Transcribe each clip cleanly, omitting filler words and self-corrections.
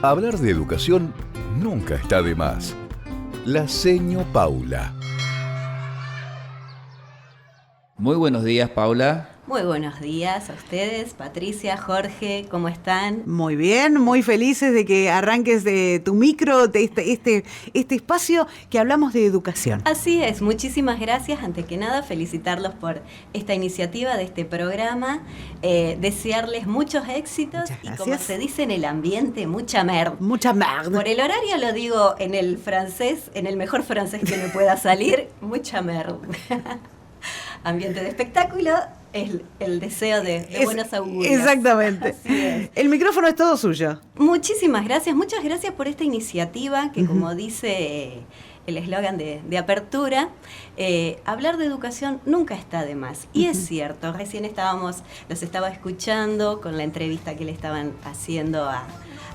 Hablar de educación nunca está de más. La Seño Paula. Muy buenos días, Paula. Muy buenos días a ustedes, Patricia, Jorge, ¿cómo están? Muy bien, muy felices de que arranques de tu micro, de este espacio que hablamos de educación. Así es, muchísimas gracias. Antes que nada, felicitarlos por esta iniciativa de este programa, desearles muchos éxitos y, como se dice en el ambiente, mucha merda. Mucha merda. Por el horario lo digo en el francés, en el mejor francés que me pueda salir, mucha merda. Ambiente de espectáculo, el deseo de buenos augurios. Exactamente. El micrófono es todo suyo. Muchísimas gracias, muchas gracias por esta iniciativa que, como dice el eslogan de apertura, hablar de educación nunca está de más. Y es cierto, recién los estaba escuchando con la entrevista que le estaban haciendo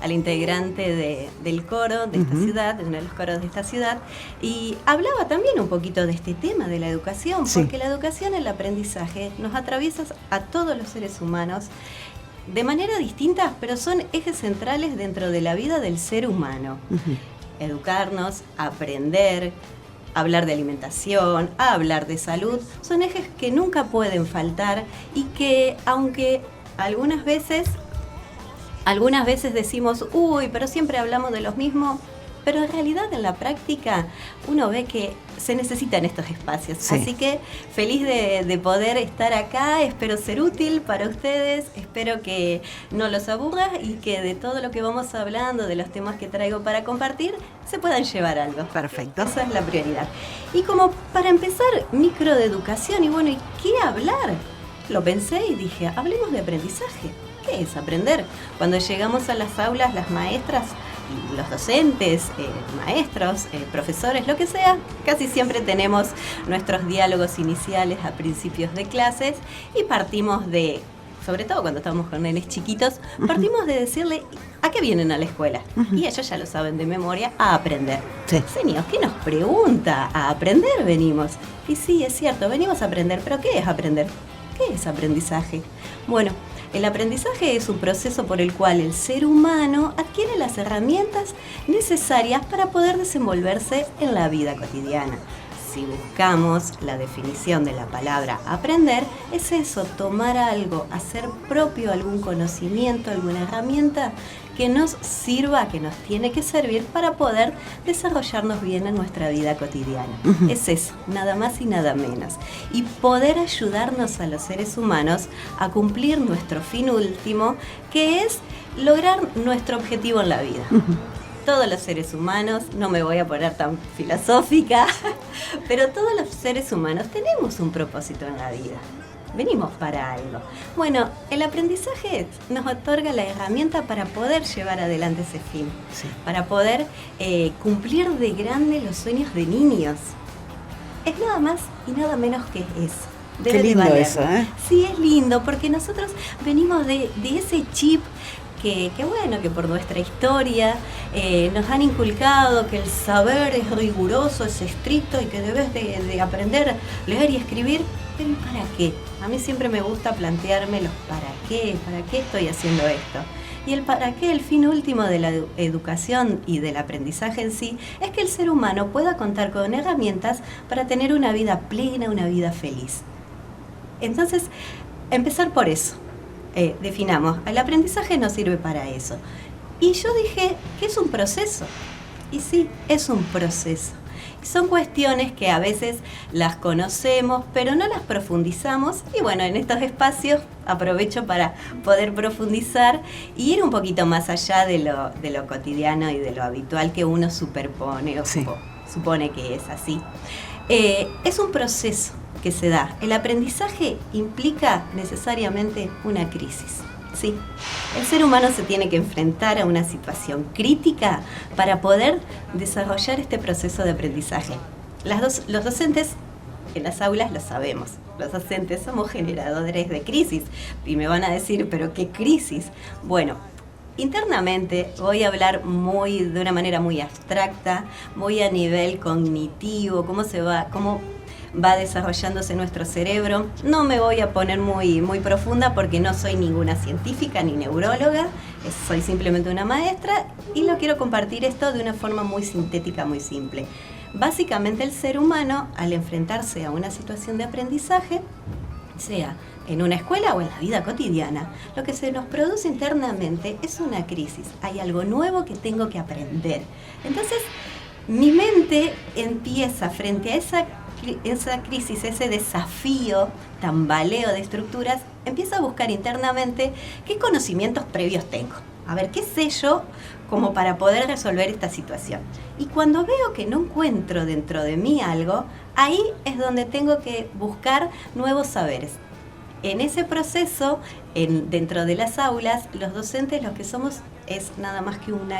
al integrante del coro de esta ciudad, de uno de los coros de esta ciudad, y hablaba también un poquito de este tema de la educación, porque la educación, el aprendizaje, nos atraviesa a todos los seres humanos de manera distinta, pero son ejes centrales dentro de la vida del ser humano. Educarnos, aprender, hablar de alimentación, hablar de salud, son ejes que nunca pueden faltar y que, aunque algunas veces decimos, uy, pero siempre hablamos de los mismos, pero en realidad en la práctica uno ve que se necesitan estos espacios. Sí. Así que feliz de poder estar acá, espero ser útil para ustedes, espero que no los aburra y que de todo lo que vamos hablando, de los temas que traigo para compartir, se puedan llevar algo. Perfecto. Esa es la prioridad. Y como para empezar, micro de educación, y bueno, ¿y qué hablar? Lo pensé y dije, hablemos de aprendizaje. ¿Qué es aprender? Cuando llegamos a las aulas, las maestras y los docentes, maestros, profesores, lo que sea, casi siempre tenemos nuestros diálogos iniciales a principios de clases y partimos de, sobre todo cuando estamos con nenes chiquitos, partimos de decirle a qué vienen a la escuela. Y ellos ya lo saben de memoria, a aprender. Sí. Señor, ¿qué nos pregunta? A aprender venimos. Y sí, es cierto, venimos a aprender, pero ¿qué es aprender? ¿Qué es aprendizaje? Bueno, el aprendizaje es un proceso por el cual el ser humano adquiere las herramientas necesarias para poder desenvolverse en la vida cotidiana. Si buscamos la definición de la palabra aprender, es eso, tomar algo, hacer propio algún conocimiento, alguna herramienta que nos sirva, que nos tiene que servir para poder desarrollarnos bien en nuestra vida cotidiana. Es eso, nada más y nada menos. Y poder ayudarnos a los seres humanos a cumplir nuestro fin último, que es lograr nuestro objetivo en la vida. Todos los seres humanos, no me voy a poner tan filosófica, pero todos los seres humanos tenemos un propósito en la vida. Venimos para algo. Bueno, el aprendizaje nos otorga la herramienta para poder llevar adelante ese fin, para poder cumplir de grande los sueños de niños. Es nada más y nada menos que eso. Qué lindo eso, ¿eh? Sí, es lindo, porque nosotros venimos de ese chip que bueno, que por nuestra historia nos han inculcado que el saber es riguroso, es estricto y que debes de aprender a leer y escribir. ¿Pero para qué? A mí siempre me gusta plantearme los para qué estoy haciendo esto. Y el para qué, el fin último de la educación y del aprendizaje en sí, es que el ser humano pueda contar con herramientas para tener una vida plena, una vida feliz. Entonces, empezar por eso. Definamos, el aprendizaje nos sirve para eso. Y yo dije que es un proceso. Y sí, es un proceso. Son cuestiones que a veces las conocemos, pero no las profundizamos. Y bueno, en estos espacios aprovecho para poder profundizar y ir un poquito más allá de lo cotidiano y de lo habitual que uno superpone o supone que es así. Es un proceso que se da. El aprendizaje implica necesariamente una crisis. Sí, el ser humano se tiene que enfrentar a una situación crítica para poder desarrollar este proceso de aprendizaje. Los docentes en las aulas lo sabemos. Los docentes somos generadores de crisis. Y me van a decir, ¿pero qué crisis? Bueno, internamente voy a hablar de una manera muy abstracta, muy a nivel cognitivo, cómo va desarrollándose nuestro cerebro. No me voy a poner muy profunda porque no soy ninguna científica ni neuróloga, soy simplemente una maestra y lo quiero compartir esto de una forma muy sintética, muy simple. Básicamente el ser humano, al enfrentarse a una situación de aprendizaje, sea en una escuela o en la vida cotidiana, lo que se nos produce internamente es una crisis. Hay algo nuevo que tengo que aprender. Entonces, mi mente empieza frente a esa crisis, ese desafío, tambaleo de estructuras, empieza a buscar internamente qué conocimientos previos tengo. A ver, ¿qué sé yo como para poder resolver esta situación? Y cuando veo que no encuentro dentro de mí algo, ahí es donde tengo que buscar nuevos saberes. En ese proceso, dentro de las aulas, los docentes lo que somos es nada más que un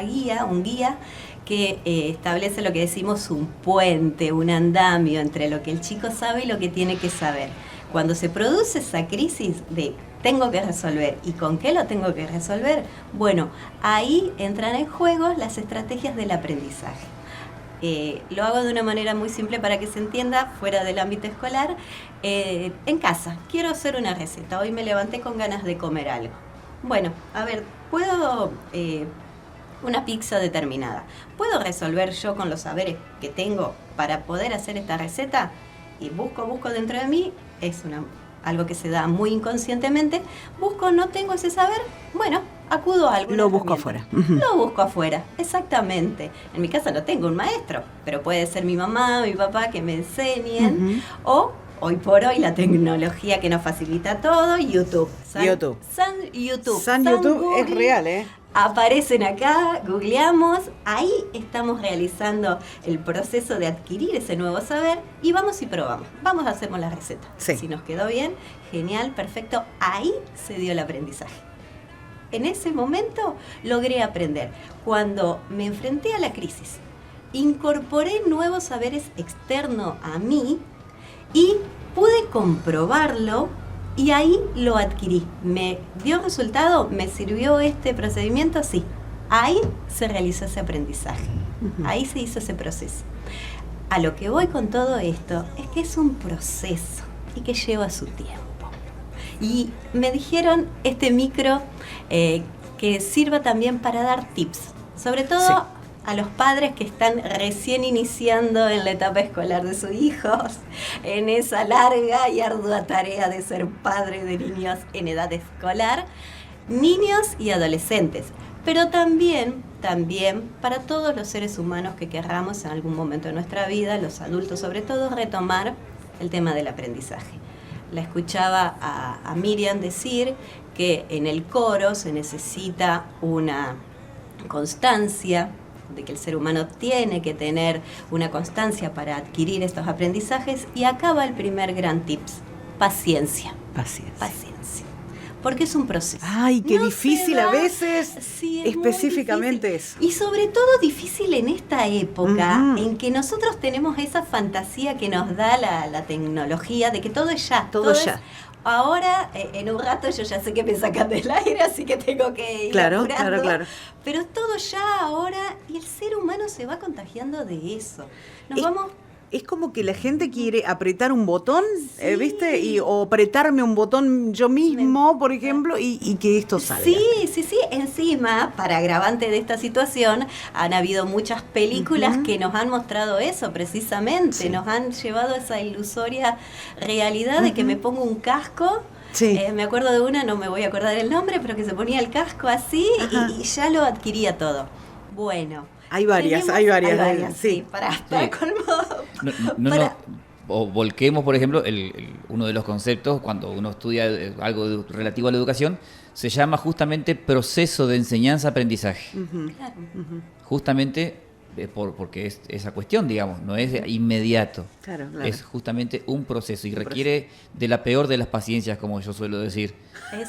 guía que establece lo que decimos un puente, un andamio entre lo que el chico sabe y lo que tiene que saber. Cuando se produce esa crisis de tengo que resolver y con qué lo tengo que resolver, bueno, ahí entran en juego las estrategias del aprendizaje. Lo hago de una manera muy simple para que se entienda, fuera del ámbito escolar. En casa, quiero hacer una receta. Hoy me levanté con ganas de comer algo. Bueno, a ver, ¿puedo una pizza determinada? ¿Puedo resolver yo con los saberes que tengo para poder hacer esta receta? Y busco dentro de mí, algo que se da muy inconscientemente. No tengo ese saber, bueno, acudo a algo. Lo busco afuera. Lo busco afuera, exactamente. En mi casa no tengo un maestro, pero puede ser mi mamá, mi papá que me enseñen, o hoy por hoy la tecnología que nos facilita todo, YouTube. YouTube Google, es real, ¿eh? Aparecen acá, googleamos, ahí estamos realizando el proceso de adquirir ese nuevo saber y vamos y probamos. Vamos, hacemos la receta. Sí. Si nos quedó bien, genial, perfecto. Ahí se dio el aprendizaje. En ese momento logré aprender. Cuando me enfrenté a la crisis, incorporé nuevos saberes externos a mí y pude comprobarlo. Y ahí lo adquirí. ¿Me dio resultado? ¿Me sirvió este procedimiento? Sí. Ahí se realizó ese aprendizaje. Ahí se hizo ese proceso. A lo que voy con todo esto es que es un proceso y que lleva su tiempo. Y me dijeron este micro que sirva también para dar tips. Sobre todo sí, a los padres que están recién iniciando en la etapa escolar de sus hijos, en esa larga y ardua tarea de ser padre de niños en edad escolar, niños y adolescentes, pero también para todos los seres humanos que querramos en algún momento de nuestra vida, los adultos sobre todo, retomar el tema del aprendizaje. La escuchaba a Miriam decir que en el coro se necesita una constancia, de que el ser humano tiene que tener una constancia para adquirir estos aprendizajes, y acá va el primer gran tips: paciencia. Paciencia. Porque es un proceso. Ay, qué No difícil se da. a veces, Sí, es específicamente muy eso. difícil. Y sobre todo difícil en esta época en que nosotros tenemos esa fantasía que nos da la tecnología de que todo es ya. Todo es ya. Ahora, en un rato yo ya sé que me sacan del aire, así que tengo que ir apurando. Claro. Pero todo ya ahora, y el ser humano se va contagiando de eso. Nos vamos... Es como que la gente quiere apretar un botón, Sí. ¿viste? O apretarme un botón yo mismo, por ejemplo, y que esto salga. Sí. Encima, para agravante de esta situación, han habido muchas películas que nos han mostrado eso precisamente. Sí. Nos han llevado a esa ilusoria realidad de que me pongo un casco. Sí. Me acuerdo de una, no me voy a acordar el nombre, pero que se ponía el casco así y ya lo adquiría todo. Bueno. Hay varias, sí. Para colmo. O volquemos, por ejemplo, uno de los conceptos, cuando uno estudia algo relativo a la educación, se llama justamente proceso de enseñanza-aprendizaje. Claro. Justamente porque es esa cuestión, digamos, no es inmediato. Claro. Es justamente un proceso y requiere de la peor de las paciencias, como yo suelo decir,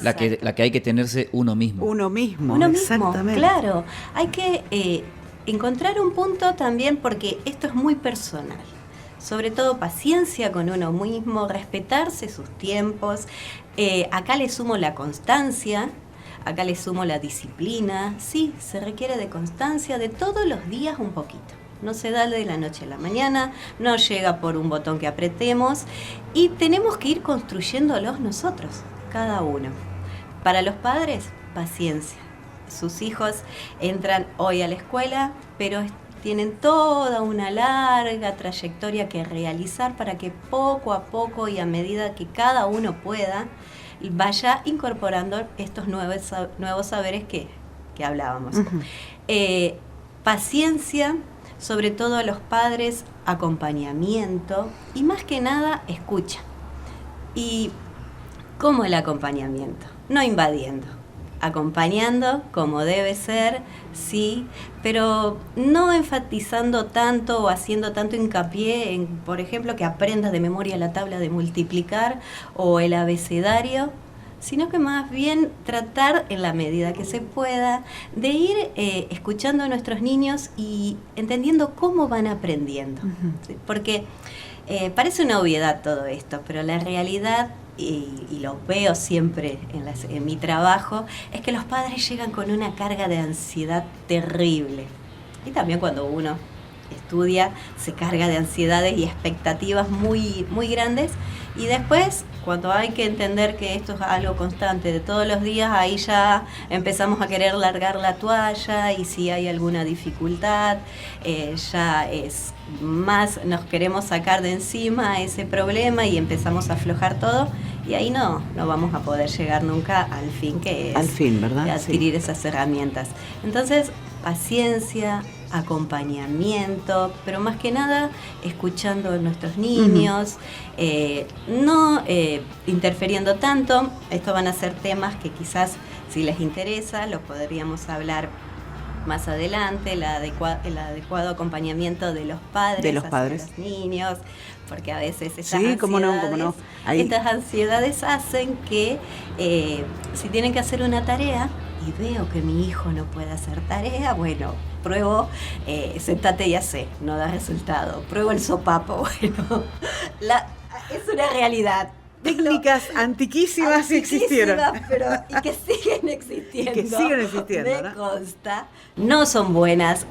la que hay que tenerse uno mismo. Uno mismo, exactamente. Claro, hay que encontrar un punto también, porque esto es muy personal. Sobre todo paciencia con uno mismo, respetarse sus tiempos. Acá le sumo la constancia, acá le sumo la disciplina. Sí, se requiere de constancia, de todos los días un poquito. No se da de la noche a la mañana, no llega por un botón que apretemos y tenemos que ir construyéndolos nosotros, cada uno. Para los padres, paciencia. Sus hijos entran hoy a la escuela, pero tienen toda una larga trayectoria que realizar para que poco a poco y a medida que cada uno pueda, vaya incorporando estos nuevos saberes que hablábamos. Uh-huh. Paciencia, sobre todo a los padres, acompañamiento y más que nada escucha. ¿Y cómo el acompañamiento? No invadiendo, acompañando como debe ser, sí, pero no enfatizando tanto o haciendo tanto hincapié en, por ejemplo, que aprendas de memoria la tabla de multiplicar o el abecedario, sino que más bien tratar, en la medida que se pueda, de ir escuchando a nuestros niños y entendiendo cómo van aprendiendo. Uh-huh. ¿Sí? Porque parece una obviedad todo esto, pero la realidad, y lo veo siempre en mi trabajo, es que los padres llegan con una carga de ansiedad terrible. Y también cuando uno estudia, se carga de ansiedades y expectativas muy, muy grandes. Y después, cuando hay que entender que esto es algo constante de todos los días, ahí ya empezamos a querer largar la toalla, y si hay alguna dificultad, ya es más, nos queremos sacar de encima ese problema y empezamos a aflojar todo, y ahí no vamos a poder llegar nunca al fin, que es al fin, ¿verdad? Adquirir sí. esas herramientas. Entonces, paciencia, acompañamiento, pero más que nada escuchando a nuestros niños, no interfiriendo tanto. Estos van a ser temas que quizás, si les interesa, los podríamos hablar más adelante, el adecuado acompañamiento de los padres, los niños, porque a veces estas estas ansiedades hacen que si tienen que hacer una tarea y veo que mi hijo no puede hacer tarea, bueno, pruebo, sentate y hacé, no da resultado. Pruebo el sopapo, bueno, es una realidad. Técnicas antiquísimas existieron. Pero, y que siguen existiendo. Me consta. No son buenas.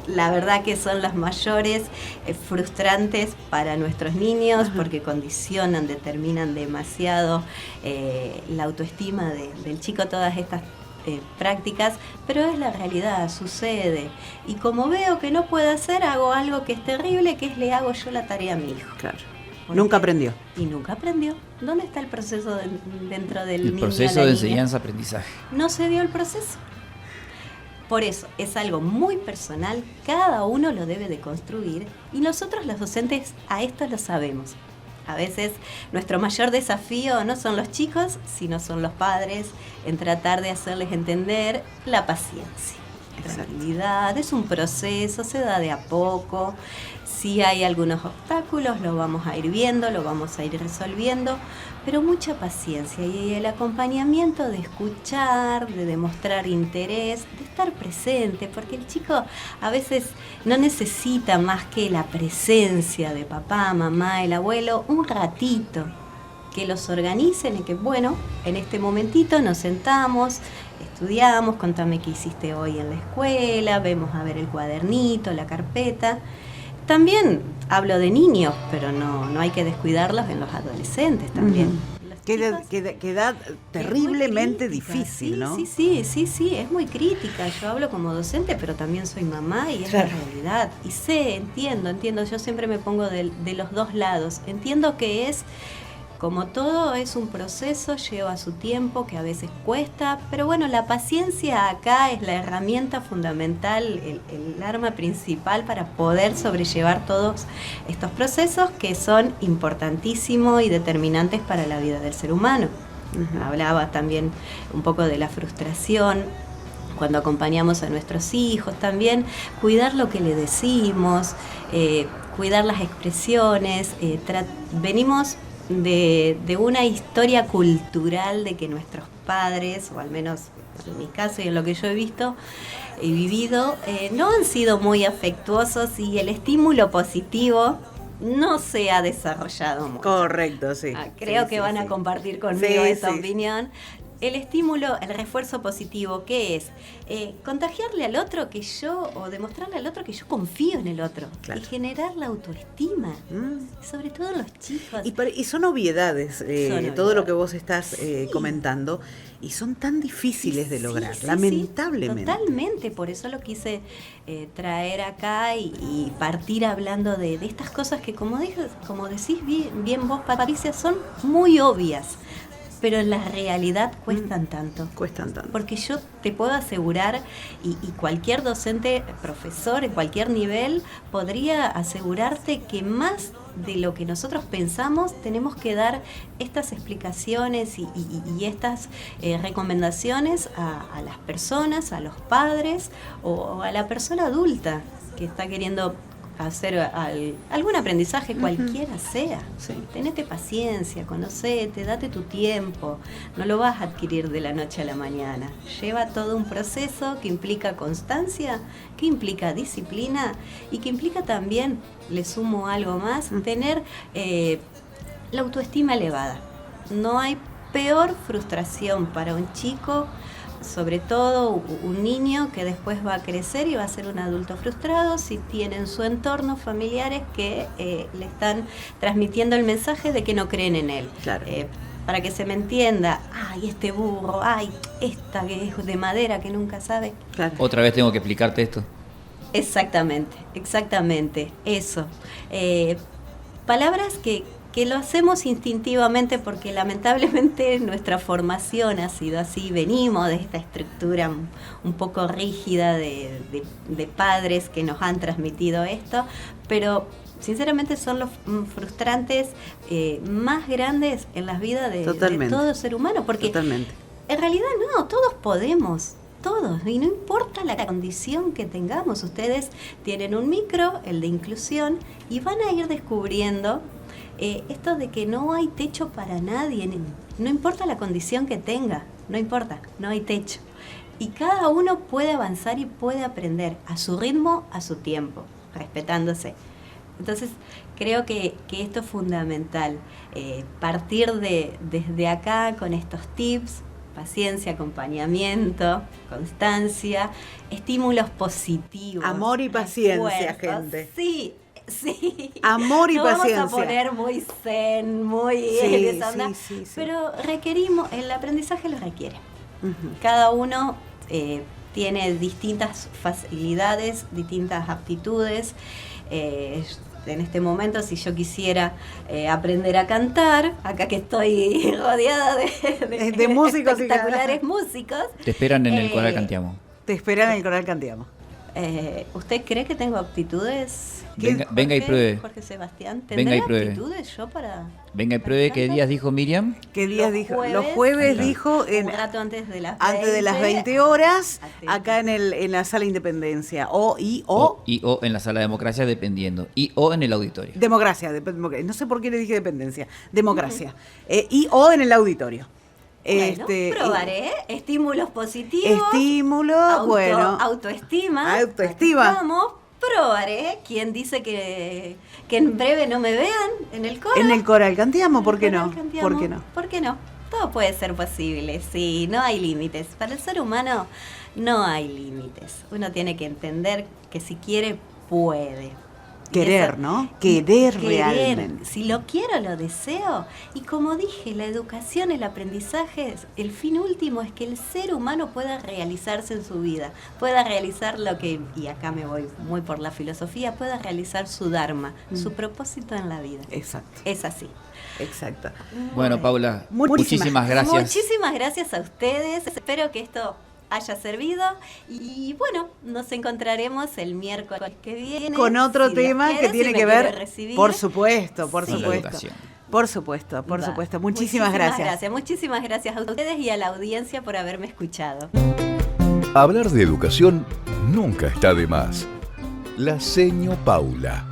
La verdad que son las mayores frustrantes para nuestros niños, porque condicionan, determinan demasiado la autoestima del chico, todas estas prácticas, pero es la realidad, sucede. Y como veo que no puede hacer, hago algo que es terrible, que es le hago yo la tarea a mi hijo. Claro. Nunca aprendió. Y nunca aprendió. ¿Dónde está el proceso dentro del niño? El proceso de enseñanza-aprendizaje. No se dio el proceso. Por eso es algo muy personal, cada uno lo debe de construir, y nosotros los docentes a esto lo sabemos. A veces nuestro mayor desafío no son los chicos, sino son los padres, en tratar de hacerles entender la paciencia. Tranquilidad, es un proceso, se da de a poco. Si hay algunos obstáculos, lo vamos a ir viendo, lo vamos a ir resolviendo, pero mucha paciencia y el acompañamiento de escuchar, de demostrar interés, de estar presente, porque el chico a veces no necesita más que la presencia de papá, mamá, el abuelo, un ratito, que los organicen y que, bueno, en este momentito nos sentamos, estudiamos, contame qué hiciste hoy en la escuela, vemos a ver el cuadernito, la carpeta. También hablo de niños, pero no hay que descuidarlos en los adolescentes también. Uh-huh. Que edad terriblemente difícil, ¿no? Sí, es muy crítica. Yo hablo como docente, pero también soy mamá y es la realidad. Y entiendo, yo siempre me pongo de los dos lados. Entiendo que es, como todo, es un proceso, lleva su tiempo, que a veces cuesta, pero bueno, la paciencia acá es la herramienta fundamental, el arma principal para poder sobrellevar todos estos procesos que son importantísimos y determinantes para la vida del ser humano. Uh-huh. Hablaba también un poco de la frustración cuando acompañamos a nuestros hijos, también cuidar lo que le decimos, cuidar las expresiones, venimos de una historia cultural de que nuestros padres, o al menos en mi caso y en lo que yo he visto y vivido, no han sido muy afectuosos y el estímulo positivo no se ha desarrollado mucho. Correcto, sí. Creo que van a compartir conmigo esa opinión. el estímulo, el refuerzo positivo, ¿qué es? Contagiarle al otro o demostrarle al otro que yo confío en el otro. Claro. Y generar la autoestima, sobre todo en los chicos. Y son obviedades, Son todo lo obviedades. que vos estás comentando, y son tan difíciles de lograr, Sí, lamentablemente. Totalmente, por eso lo quise traer acá y partir hablando de estas cosas que, como decís bien vos, Patricia, son muy obvias, pero en la realidad cuestan tanto. Cuestan tanto. Porque yo te puedo asegurar, y cualquier docente, profesor, en cualquier nivel, podría asegurarte que más de lo que nosotros pensamos, tenemos que dar estas explicaciones y estas recomendaciones a las personas, a los padres o a la persona adulta que está queriendo hacer algún aprendizaje, cualquiera sea. Sí. Tenete paciencia, conocete, date tu tiempo. No lo vas a adquirir de la noche a la mañana. Lleva todo un proceso que implica constancia, que implica disciplina y que implica también, le sumo algo más, tener la autoestima elevada. No hay peor frustración para un chico, sobre todo un niño que después va a crecer y va a ser un adulto frustrado, si tiene en su entorno familiares que le están transmitiendo el mensaje de que no creen en él. Claro. Para que se me entienda, ay, este burro, ay, esta que es de madera que nunca sabe. Claro. Otra vez tengo que explicarte esto. Exactamente, eso. Palabras que lo hacemos instintivamente porque lamentablemente nuestra formación ha sido así, venimos de esta estructura un poco rígida de padres que nos han transmitido esto, pero sinceramente son los frustrantes más grandes en las vidas de todo ser humano, porque Totalmente. En realidad no, todos podemos. Todos, y no importa la condición que tengamos, ustedes tienen un micro, el de inclusión, y van a ir descubriendo esto de que no hay techo para nadie, no importa la condición que tenga, no importa, no hay techo. Y cada uno puede avanzar y puede aprender a su ritmo, a su tiempo, respetándose. Entonces, creo que esto es fundamental, partir desde acá con estos tips. Paciencia, acompañamiento, constancia, estímulos positivos. Amor y paciencia, gente. Sí. Amor y paciencia. Vamos a poner muy zen, muy en esa onda, sí. pero requerimos, el aprendizaje lo requiere. Uh-huh. Cada uno tiene distintas facilidades, distintas aptitudes. En este momento, si yo quisiera aprender a cantar, acá que estoy rodeada de músicos espectaculares músicos. Te esperan en el Coral Cantiamo. Te esperan en el Coral Cantiamo. ¿Usted cree que tengo aptitudes? Venga y pruebe. Jorge Sebastián, Venga y ¿tendré pruebe. aptitudes yo para...? Venga y pruebe. ¿Qué días dijo Miriam? ¿Qué días dijo? Los jueves, jueves dijo un rato antes de las 20 horas, Atento. acá en la Sala Independencia. O en la Sala de democracia, dependiendo. O en el auditorio. Democracia. No sé por qué le dije dependencia. Democracia. O en el auditorio. Bueno, probaré. Estímulos positivos. Estímulo, bueno. Autoestima. Autoestima. Probaré. ¿Quién dice que en breve no me vean en el Coral? En el Coral Cantiamo, ¿por qué no? Cantiamo. ¿Por qué no? Todo puede ser posible, sí, no hay límites. Para el ser humano no hay límites. Uno tiene que entender que si quiere, puede. Querer, ¿no? Querer realmente. Si lo quiero, lo deseo. Y como dije, la educación, el aprendizaje, el fin último es que el ser humano pueda realizarse en su vida, pueda realizar lo que, y acá me voy muy por la filosofía, pueda realizar su dharma, su propósito en la vida. Exacto. Es así. Exacto. Bueno, Paula, Muchísimas gracias. Muchísimas gracias a ustedes. Espero que esto haya servido y bueno, nos encontraremos el miércoles que viene con otro si Dios tema quiere, que si tiene me que quiere ver, recibir. por supuesto. Con la educación. Por supuesto. Muchísimas gracias. Muchísimas gracias a ustedes y a la audiencia por haberme escuchado. Hablar de educación nunca está de más. La Seño Paula.